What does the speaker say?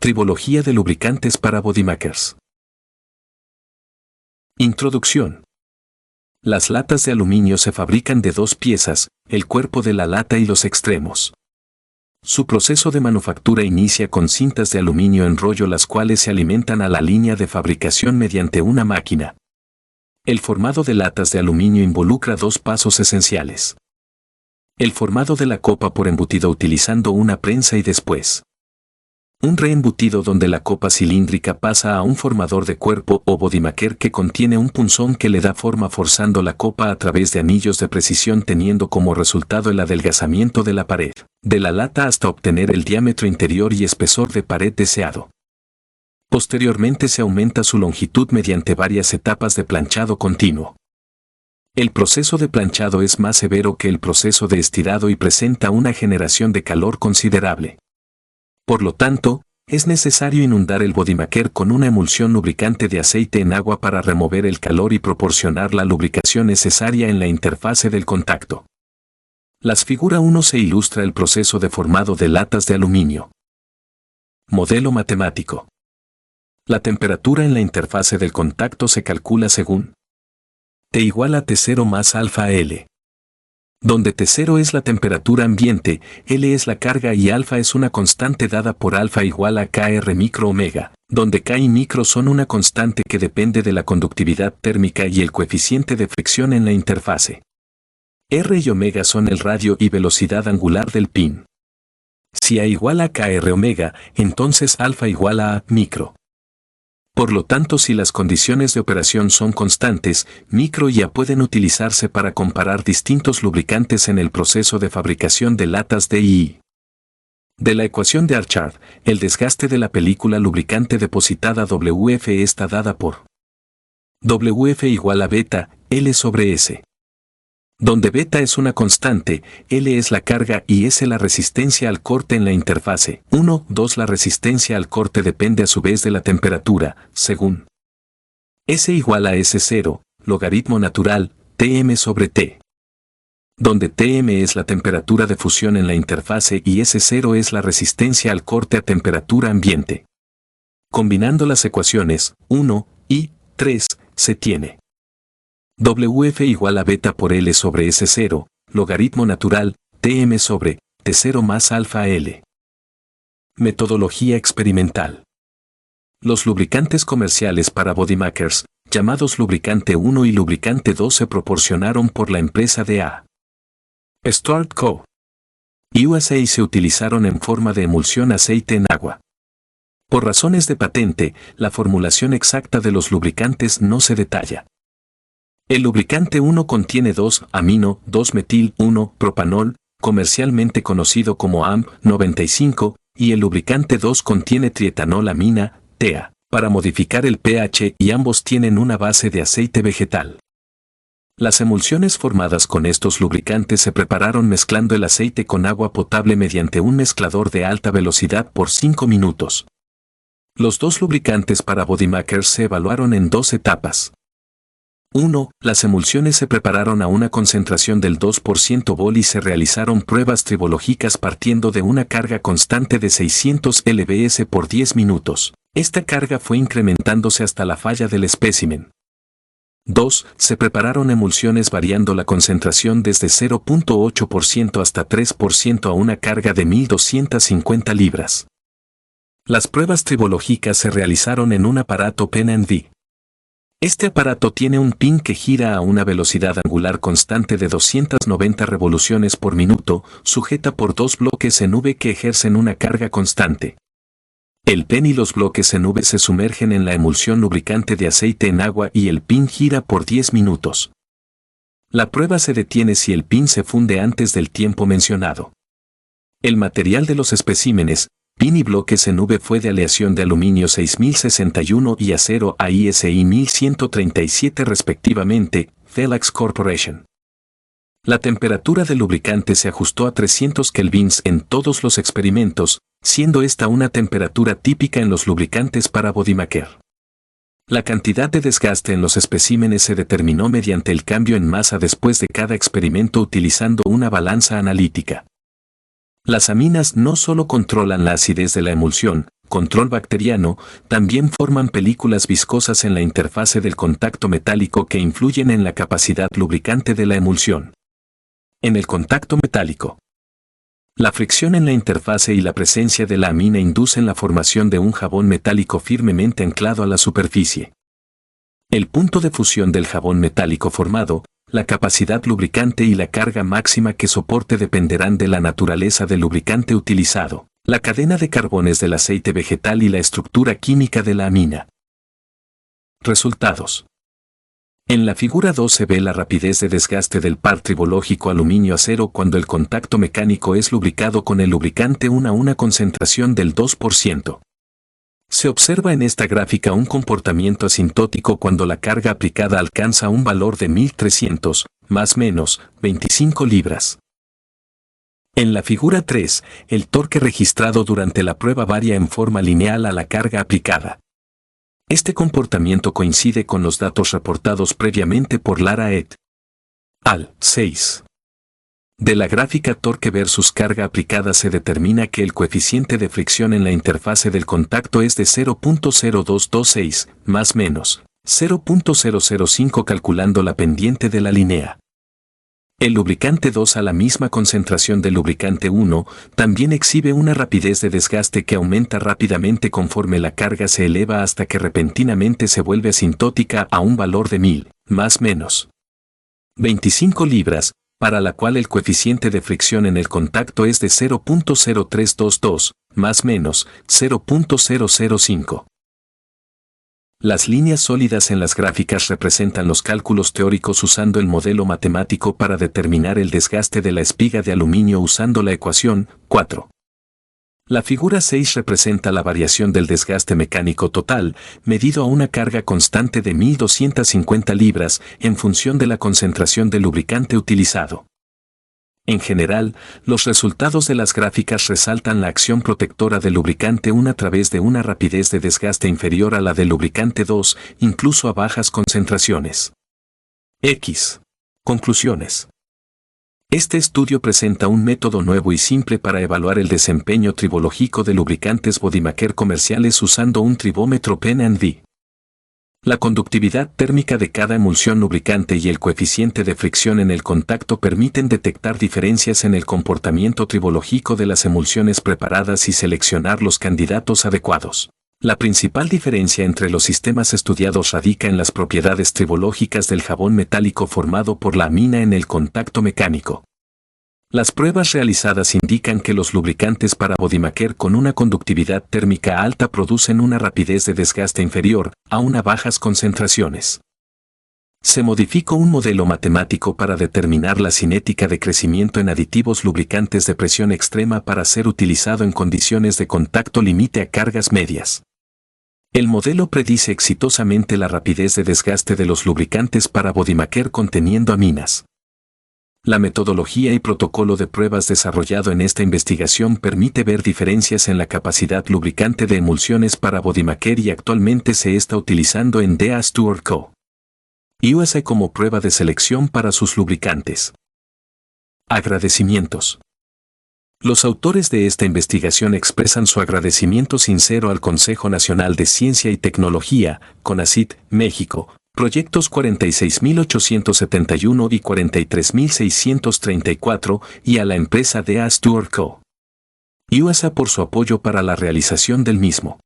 Tribología de lubricantes para bodymakers. Introducción. Las latas de aluminio se fabrican de dos piezas, el cuerpo de la lata y los extremos. Su proceso de manufactura inicia con cintas de aluminio en rollo, las cuales se alimentan a la línea de fabricación mediante una máquina. El formado de latas de aluminio involucra dos pasos esenciales. El formado de la copa por embutido utilizando una prensa y después un reembutido donde la copa cilíndrica pasa a un formador de cuerpo o bodymaker que contiene un punzón que le da forma forzando la copa a través de anillos de precisión, teniendo como resultado el adelgazamiento de la pared de la lata hasta obtener el diámetro interior y espesor de pared deseado. Posteriormente se aumenta su longitud mediante varias etapas de planchado continuo. El proceso de planchado es más severo que el proceso de estirado y presenta una generación de calor considerable. Por lo tanto, es necesario inundar el bodymaker con una emulsión lubricante de aceite en agua para remover el calor y proporcionar la lubricación necesaria en la interfase del contacto. Las figura 1 se ilustra el proceso de formado de latas de aluminio. Modelo matemático. La temperatura en la interfase del contacto se calcula según T igual a T0 más alfa L, donde T0 es la temperatura ambiente, L es la carga y alfa es una constante dada por alfa igual a Kr micro omega, donde K y micro son una constante que depende de la conductividad térmica y el coeficiente de fricción en la interfase. R y omega son el radio y velocidad angular del pin. Si A igual a Kr omega, entonces alfa igual a A micro. Por lo tanto, si las condiciones de operación son constantes, micro y A pueden utilizarse para comparar distintos lubricantes en el proceso de fabricación de latas de II. De la ecuación de Archard, el desgaste de la película lubricante depositada WF está dada por WF igual a beta, L sobre S. Donde beta es una constante, L es la carga y S la resistencia al corte en la interfase. 1, 2 La resistencia al corte depende a su vez de la temperatura, según S igual a S0, logaritmo natural, Tm sobre T. Donde Tm es la temperatura de fusión en la interfase y S0 es la resistencia al corte a temperatura ambiente. Combinando las ecuaciones 1 y 3, se tiene WF igual a beta por L sobre S0, logaritmo natural, Tm sobre T0 más alfa L. Metodología experimental. Los lubricantes comerciales para bodymakers, llamados lubricante 1 y lubricante 2, se proporcionaron por la empresa de A. Stuart Co. USA y se utilizaron en forma de emulsión aceite en agua. Por razones de patente, la formulación exacta de los lubricantes no se detalla. El lubricante 1 contiene 2-amino, 2-metil-1-propanol, comercialmente conocido como AMP95, y el lubricante 2 contiene trietanolamina, TEA, para modificar el pH, y ambos tienen una base de aceite vegetal. Las emulsiones formadas con estos lubricantes se prepararon mezclando el aceite con agua potable mediante un mezclador de alta velocidad por 5 minutos. Los dos lubricantes para bodymakers se evaluaron en dos etapas. 1. Las emulsiones se prepararon a una concentración del 2% vol y se realizaron pruebas tribológicas partiendo de una carga constante de 600 lbs por 10 minutos. Esta carga fue incrementándose hasta la falla del espécimen. 2. Se prepararon emulsiones variando la concentración desde 0.8% hasta 3% a una carga de 1250 libras. Las pruebas tribológicas se realizaron en un aparato Pen and V. Este aparato tiene un pin que gira a una velocidad angular constante de 290 revoluciones por minuto, sujeta por dos bloques en V que ejercen una carga constante. El pin y los bloques en V se sumergen en la emulsión lubricante de aceite en agua y el pin gira por 10 minutos. La prueba se detiene si el pin se funde antes del tiempo mencionado. El material de los especímenes, pin y bloques en V, fue de aleación de aluminio 6061 y acero AISI 1137 respectivamente, Thelax Corporation. La temperatura del lubricante se ajustó a 300 kelvins en todos los experimentos, siendo esta una temperatura típica en los lubricantes para bodymaker. La cantidad de desgaste en los especímenes se determinó mediante el cambio en masa después de cada experimento utilizando una balanza analítica. Las aminas no solo controlan la acidez de la emulsión, control bacteriano, también forman películas viscosas en la interfase del contacto metálico que influyen en la capacidad lubricante de la emulsión. En el contacto metálico, la fricción en la interfase y la presencia de la amina inducen la formación de un jabón metálico firmemente anclado a la superficie. El punto de fusión del jabón metálico formado, la capacidad lubricante y la carga máxima que soporte dependerán de la naturaleza del lubricante utilizado, la cadena de carbones del aceite vegetal y la estructura química de la amina. Resultados. En la figura 2 se ve la rapidez de desgaste del par tribológico aluminio-acero cuando el contacto mecánico es lubricado con el lubricante a una concentración del 2%. Se observa en esta gráfica un comportamiento asintótico cuando la carga aplicada alcanza un valor de 1300, más menos, 25 libras. En la figura 3, el torque registrado durante la prueba varía en forma lineal a la carga aplicada. Este comportamiento coincide con los datos reportados previamente por Lara et al. 6. De la gráfica torque versus carga aplicada se determina que el coeficiente de fricción en la interfase del contacto es de 0.0226, más menos 0.005 calculando la pendiente de la línea. El lubricante 2 a la misma concentración del lubricante 1 también exhibe una rapidez de desgaste que aumenta rápidamente conforme la carga se eleva hasta que repentinamente se vuelve asintótica a un valor de 1000, más menos 25 libras, para la cual el coeficiente de fricción en el contacto es de 0.0322, más menos 0.005. Las líneas sólidas en las gráficas representan los cálculos teóricos usando el modelo matemático para determinar el desgaste de la espiga de aluminio usando la ecuación 4. La figura 6 representa la variación del desgaste mecánico total, medido a una carga constante de 1250 libras en función de la concentración del lubricante utilizado. En general, los resultados de las gráficas resaltan la acción protectora del lubricante 1 a través de una rapidez de desgaste inferior a la del lubricante 2, incluso a bajas concentraciones. X. Conclusiones. Este estudio presenta un método nuevo y simple para evaluar el desempeño tribológico de lubricantes Bodymaker comerciales usando un tribómetro Pen&V. La conductividad térmica de cada emulsión lubricante y el coeficiente de fricción en el contacto permiten detectar diferencias en el comportamiento tribológico de las emulsiones preparadas y seleccionar los candidatos adecuados. La principal diferencia entre los sistemas estudiados radica en las propiedades tribológicas del jabón metálico formado por la amina en el contacto mecánico. Las pruebas realizadas indican que los lubricantes para Bodymaker con una conductividad térmica alta producen una rapidez de desgaste inferior, aun a bajas concentraciones. Se modificó un modelo matemático para determinar la cinética de crecimiento en aditivos lubricantes de presión extrema para ser utilizado en condiciones de contacto límite a cargas medias. El modelo predice exitosamente la rapidez de desgaste de los lubricantes para Bodymaker conteniendo aminas. La metodología y protocolo de pruebas desarrollado en esta investigación permite ver diferencias en la capacidad lubricante de emulsiones para Bodymaker y actualmente se está utilizando en DA Stewart Co. USA como prueba de selección para sus lubricantes. Agradecimientos. Los autores de esta investigación expresan su agradecimiento sincero al Consejo Nacional de Ciencia y Tecnología, CONACYT, México, proyectos 46.871 y 43.634, y a la empresa DA Stewart Co. USA por su apoyo para la realización del mismo.